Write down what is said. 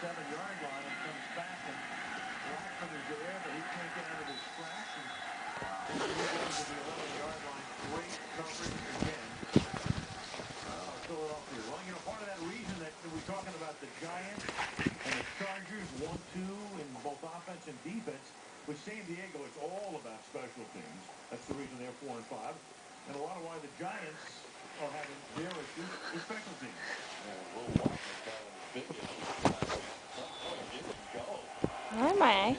7-yard line and comes back, and Blackman is there, but he can't get out of his track. And he goes to the 11-yard line. Great coverage again. Philadelphia. Well, you know, part of that reason that we're talking about the Giants and the Chargers 1-2 in both offense and defense, with San Diego, it's all about special teams. That's the reason they're 4-5. And a lot of why the Giants are having their issues is special teams. Where am I?